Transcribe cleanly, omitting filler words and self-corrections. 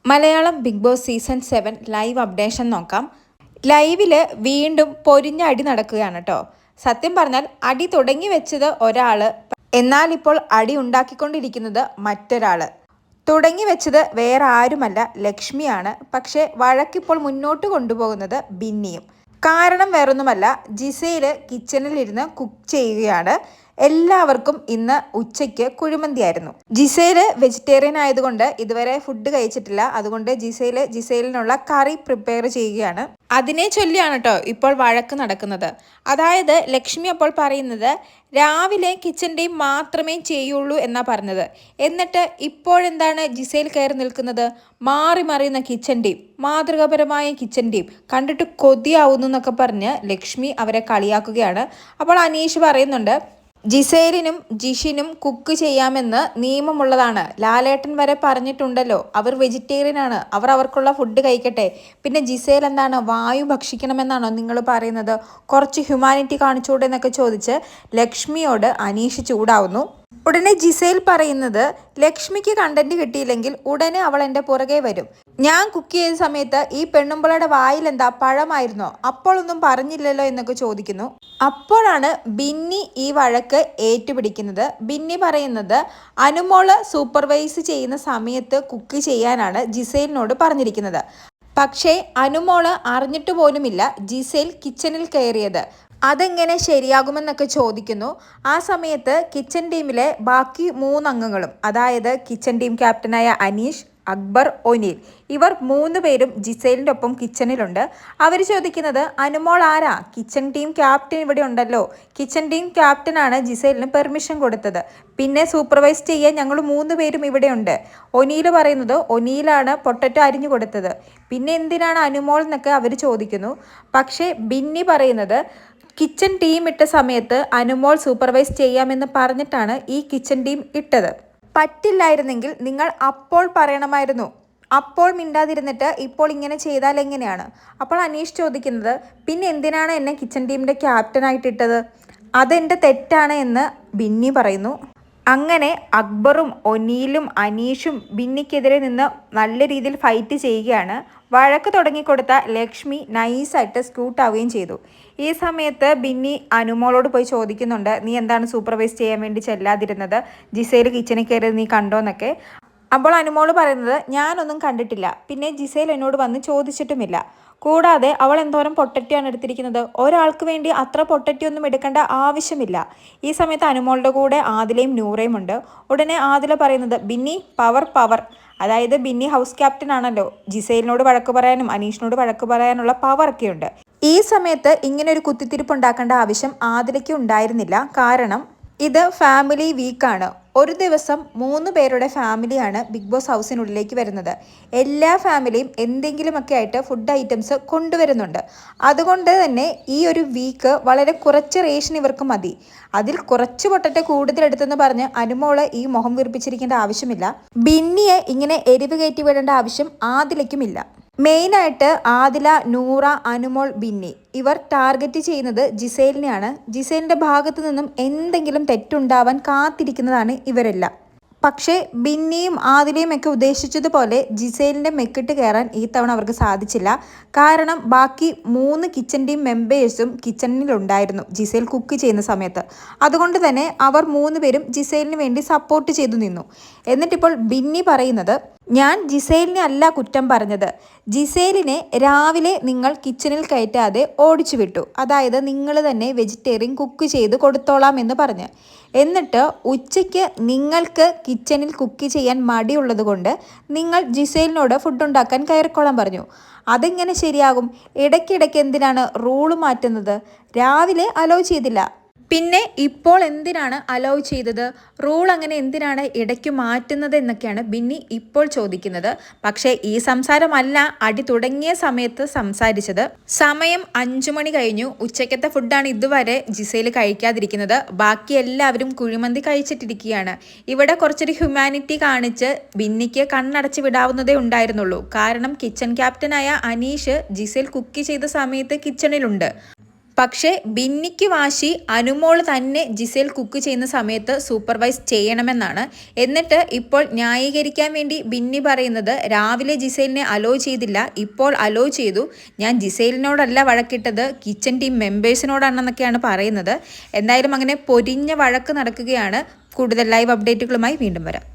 Malayalam Bigg Boss season 7 live updation നോക്കാം. ലൈവിൽ വീണ്ടും പൊരിഞ്ഞ അടി നടക്കുകയാണ് കേട്ടോ. സത്യം പറഞ്ഞാൽ അടി തുടങ്ങി വെച്ചത് ഒരാൾ, എന്നാൽ ഇപ്പോൾ അടി ഉണ്ടാക്കിക്കൊണ്ടിരിക്കുന്നത് മറ്റൊരാൾ. തുടങ്ങി വെച്ചത് വേറെ ആരുമല്ല, ലക്ഷ്മിയാണ്. പക്ഷേ വഴക്കിപ്പോൾ മുന്നോട്ട് കൊണ്ടുപോകുന്നത് ബിന്നിയും. കാരണം വേറൊന്നുമല്ല, ജിസയിൽ കിച്ചണിലിരുന്ന് കുക്ക് ചെയ്യുകയാണ്. എല്ലാവർക്കും ഇന്ന് ഉച്ചയ്ക്ക് കുഴിമന്തിയായിരുന്നു. ജിസേല് വെജിറ്റേറിയൻ ആയതുകൊണ്ട് ഇതുവരെ ഫുഡ് കഴിച്ചിട്ടില്ല. അതുകൊണ്ട് ജിസേലിനുള്ള കറി പ്രിപ്പയർ ചെയ്യുകയാണ്. അതിനെ ചൊല്ലിയാണ് കേട്ടോ ഇപ്പോൾ വഴക്ക് നടക്കുന്നത്. അതായത് ലക്ഷ്മി അപ്പോൾ പറയുന്നത് രാവിലെ കിച്ചൺ ടീം മാത്രമേ ചെയ്യുള്ളൂ എന്നാ പറഞ്ഞത്. എന്നിട്ട് ഇപ്പോഴെന്താണ് ജിസേൽ കയറി നിൽക്കുന്നത്? മാറി മറിയുന്ന കിച്ചൺ ടീം, മാതൃകാപരമായ കിച്ചൺ ടീം കണ്ടിട്ട് കൊതിയാവുന്നു എന്നൊക്കെ പറഞ്ഞ് ലക്ഷ്മി അവരെ കളിയാക്കുകയാണ്. അപ്പോൾ അനീഷ് പറയുന്നുണ്ട്, ജിസേലിനും ജിഷിനും കുക്ക് ചെയ്യാമെന്ന് നിയമമുള്ളതാണ്. ലാലേട്ടൻ വരെ പറഞ്ഞിട്ടുണ്ടല്ലോ, അവർ വെജിറ്റേറിയൻ ആണ്, അവർക്കുള്ള ഫുഡ് കഴിക്കട്ടെ. പിന്നെ ജിസേൽ എന്താണ് വായു ഭക്ഷിക്കണമെന്നാണോ നിങ്ങൾ പറയുന്നത്? കുറച്ച് ഹ്യൂമാനിറ്റി കാണിച്ചൂടെ എന്നൊക്കെ ചോദിച്ച് ലക്ഷ്മിയോട് അനീഷ് ചൂടാവുന്നു. ഉടനെ ജിസേൽ പറയുന്നത്, ലക്ഷ്മിക്ക് കണ്ടന്റ് കിട്ടിയില്ലെങ്കിൽ ഉടനെ അവൾ എൻ്റെ പുറകെ വരും. ഞാൻ കുക്ക് ചെയ്ത സമയത്ത് ഈ പെണ്ണുമ്പളയുടെ വായിൽ എന്താ പഴമായിരുന്നോ? അപ്പോഴൊന്നും പറഞ്ഞില്ലല്ലോ എന്നൊക്കെ ചോദിക്കുന്നു. അപ്പോഴാണ് ബിന്നി ഈ വഴക്ക് ഏറ്റുപിടിക്കുന്നത്. ബിന്നി പറയുന്നത് അനുമോള് സൂപ്പർവൈസ് ചെയ്യുന്ന സമയത്ത് കുക്ക് ചെയ്യാനാണ് ജിസേലിനോട് പറഞ്ഞിരിക്കുന്നത്. പക്ഷേ അനുമോള് അറിഞ്ഞിട്ട് പോലുമില്ല ജിസേൽ കിച്ചണിൽ കയറിയത്. അതെങ്ങനെ ശരിയാകുമെന്നൊക്കെ ചോദിക്കുന്നു. ആ സമയത്ത് കിച്ചൺ ടീമിലെ ബാക്കി 3 അംഗങ്ങളും, അതായത് കിച്ചൺ ടീം ക്യാപ്റ്റനായ അനീഷ്, അക്ബർ, ഒനീൽ, ഇവർ 3 പേരും ജിസേലിൻ്റെ ഒപ്പം കിച്ചണിലുണ്ട്. അവർ ചോദിക്കുന്നത്, അനുമോൾ ആരാ? കിച്ചൺ ടീം ക്യാപ്റ്റൻ ഇവിടെ ഉണ്ടല്ലോ. കിച്ചൺ ടീം ക്യാപ്റ്റനാണ് ജിസേലിന് പെർമിഷൻ കൊടുത്തത്. പിന്നെ സൂപ്പർവൈസ് ചെയ്യാൻ ഞങ്ങൾ 3 പേരും ഇവിടെയുണ്ട്. ഒനീൽ പറയുന്നത് ഒനീലാണ് പൊട്ടറ്റോ അരിഞ്ഞു കൊടുത്തത്. പിന്നെ എന്തിനാണ് അനുമോൾ എന്നൊക്കെ അവർ ചോദിക്കുന്നു. പക്ഷേ ബിന്നി പറയുന്നത്, കിച്ചൺ ടീം ഇട്ട സമയത്ത് അനുമോൾ സൂപ്പർവൈസ് ചെയ്യാമെന്ന് പറഞ്ഞിട്ടാണ് ഈ കിച്ചൺ ടീം ഇട്ടത്. പറ്റില്ലായിരുന്നെങ്കിൽ നിങ്ങൾ അപ്പോൾ പറയണമായിരുന്നു. അപ്പോൾ മിണ്ടാതിരുന്നിട്ട് ഇപ്പോൾ ഇങ്ങനെ ചെയ്താൽ എങ്ങനെയാണ്? അപ്പോൾ അനീഷ് ചോദിക്കുന്നത്, പിന്നെ എന്തിനാണ് എന്നെ കിച്ചൺ ടീമിൻ്റെ ക്യാപ്റ്റനായിട്ടിട്ടത്? അതെൻ്റെ തെറ്റാണ് എന്ന് ബിന്നി പറയുന്നു. അങ്ങനെ അക്ബറും ഒനീലും അനീഷും ബിന്നിക്കെതിരെ നിന്ന് നല്ല രീതിയിൽ ഫൈറ്റ് ചെയ്യുകയാണ്. വഴക്ക് തുടങ്ങിക്കൊടുത്ത ലക്ഷ്മി നൈസായിട്ട് സ്കൂട്ടാവുകയും ചെയ്തു. ഈ സമയത്ത് ബിന്നി അനുമോളോട് പോയി ചോദിക്കുന്നുണ്ട്, നീ എന്താണ് സൂപ്പർവൈസ് ചെയ്യാൻ വേണ്ടി ചെല്ലാതിരുന്നത്? ജിസേൽ കിച്ചണിൽ കയറി നീ കണ്ടോന്നൊക്കെ. അപ്പോൾ അനുമോൾ പറയുന്നത്, ഞാനൊന്നും കണ്ടിട്ടില്ല, പിന്നെ ജിസേൽ എന്നോട് വന്ന് ചോദിച്ചിട്ടുമില്ല. കൂടാതെ അവൾ എന്തോരം പൊട്ടറ്റിയാണ് എടുത്തിരിക്കുന്നത്. ഒരാൾക്ക് വേണ്ടി അത്ര പൊട്ടറ്റിയൊന്നും എടുക്കേണ്ട ആവശ്യമില്ല. ഈ സമയത്ത് അനുമോളുടെ കൂടെ ആദിലയും നൂറയും ഉണ്ട്. ഉടനെ ആദില പറയുന്നത്, ബിന്നി പവർ. അതായത് ബിന്നി ഹൗസ് ക്യാപ്റ്റൻ ആണല്ലോ, ജിസേലിനോട് വഴക്ക് പറയാനും അനീഷിനോട് വഴക്ക് പറയാനുള്ള പവറൊക്കെ ഉണ്ട്. ഈ സമയത്ത് ഇങ്ങനെ ഒരു കുത്തിത്തിരിപ്പ് ഉണ്ടാക്കേണ്ട ആവശ്യം ആദിലയ്ക്ക് ഉണ്ടായിരുന്നില്ല. കാരണം ഇത് ഫാമിലി വീക്കാണ്. ഒരു ദിവസം 3 പേരുടെ ഫാമിലിയാണ് ബിഗ് ബോസ് ഹൗസിനുള്ളിലേക്ക് വരുന്നത്. എല്ലാ ഫാമിലിയും എന്തെങ്കിലുമൊക്കെ ആയിട്ട് ഫുഡ് ഐറ്റംസ് കൊണ്ടുവരുന്നുണ്ട്. അതുകൊണ്ട് തന്നെ ഈ ഒരു വീക്ക് വളരെ കുറച്ച് റേഷൻ ഇവർക്ക് മതി. അതിൽ കുറച്ച് പൊട്ടറ്റ കൂടുതലെടുത്തെന്ന് പറഞ്ഞ് അനുമോള് ഈ മുഖം വീർപ്പിച്ചിരിക്കേണ്ട ആവശ്യമില്ല. ബിന്നിയെ ഇങ്ങനെ എരിവ് കയറ്റി വിടേണ്ട ആവശ്യം ആദിലയ്ക്കുമില്ല. മെയിനായിട്ട് ആദില, നൂറ, അനുമോൾ, ബിന്നി ഇവർ ടാർഗറ്റ് ചെയ്യുന്നത് ജിസേലിനെയാണ്. ജിസേലിൻ്റെ ഭാഗത്തു നിന്നും എന്തെങ്കിലും തെറ്റുണ്ടാവാൻ കാത്തിരിക്കുന്നതാണ് ഇവരെല്ലാം. പക്ഷേ ബിന്നിയും ആദിലയും ഒക്കെ ഉദ്ദേശിച്ചതുപോലെ ജിസേലിൻ്റെ മെക്കിട്ട് കയറാൻ ഈ തവണ അവർക്ക് സാധിച്ചില്ല. കാരണം ബാക്കി 3 കിച്ചൺ ടീം മെമ്പേഴ്സും കിച്ചണിലുണ്ടായിരുന്നു ജിസേൽ കുക്ക് ചെയ്യുന്ന സമയത്ത്. അതുകൊണ്ട് തന്നെ അവർ 3 പേരും ജിസേലിന് വേണ്ടി സപ്പോർട്ട് ചെയ്തു നിന്നു. എന്നിട്ടിപ്പോൾ ബിന്നി പറയുന്നത്, ഞാൻ ജിസേലിനെ അല്ല കുറ്റം പറഞ്ഞത്. ജിസേലിനെ രാവിലെ നിങ്ങൾ കിച്ചണിൽ കയറ്റാതെ ഓടിച്ചു വിട്ടു. അതായത് നിങ്ങൾ തന്നെ വെജിറ്റേറിയൻ കുക്ക് ചെയ്ത് കൊടുത്തോളാം എന്ന് പറഞ്ഞ്. എന്നിട്ട് ഉച്ചയ്ക്ക് നിങ്ങൾക്ക് കിച്ചണിൽ കുക്ക് ചെയ്യാൻ മടിയുള്ളത് കൊണ്ട് നിങ്ങൾ ജിസേലിനോട് ഫുഡ് ഉണ്ടാക്കാൻ കയറിക്കോളാൻ പറഞ്ഞു. അതെങ്ങനെ ശരിയാകും? ഇടയ്ക്കിടയ്ക്ക് എന്തിനാണ് റൂള് മാറ്റുന്നത്? രാവിലെ അലോ ചെയ്തില്ല, പിന്നെ ഇപ്പോൾ എന്തിനാണ് അലോ ചെയ്തത്? റൂൾ അങ്ങനെ എന്തിനാണ് ഇടയ്ക്ക് മാറ്റുന്നത് എന്നൊക്കെയാണ് ബിന്നി ഇപ്പോൾ ചോദിക്കുന്നത്. പക്ഷേ ഈ സംസാരമല്ല അടി തുടങ്ങിയ സമയത്ത് സംസാരിച്ചത്. സമയം 5 മണി കഴിഞ്ഞു. ഉച്ചയ്ക്കത്തെ ഫുഡാണ് ഇതുവരെ ജിസേൽ കഴിക്കാതിരിക്കുന്നത്. ബാക്കി എല്ലാവരും കുഴിമന്തി കഴിച്ചിട്ടിരിക്കുകയാണ്. ഇവിടെ കുറച്ചൊരു ഹ്യൂമാനിറ്റി കാണിച്ച് ബിന്നിക്ക് കണ്ണടച്ച് വിടാവുന്നതേ ഉണ്ടായിരുന്നുള്ളൂ. കാരണം കിച്ചൺ ക്യാപ്റ്റനായ അനീഷ് ജിസേൽ കുക്ക് ചെയ്ത സമയത്ത് കിച്ചണിലുണ്ട്. പക്ഷേ ബിന്നിക്ക് വാശി അനുമോൾ തന്നെ ജിസേൽ കുക്ക് ചെയ്യുന്ന സമയത്ത് സൂപ്പർവൈസ് ചെയ്യണമെന്നാണ്. എന്നിട്ട് ഇപ്പോൾ ന്യായീകരിക്കാൻ വേണ്ടി ബിന്നി പറയുന്നത് രാവിലെ ജിസേലിനെ അലോ ചെയ്തില്ല, ഇപ്പോൾ അലോ ചെയ്തു, ഞാൻ ജിസേലിനോടല്ല വഴക്കിട്ടത് കിച്ചൺ ടീം മെമ്പേഴ്സിനോടാണെന്നൊക്കെയാണ് പറയുന്നത്. എന്തായാലും അങ്ങനെ പൊരിഞ്ഞ വഴക്ക് നടക്കുകയാണ്. കൂടുതൽ ലൈവ് അപ്ഡേറ്റുകളുമായി വീണ്ടും വരാം.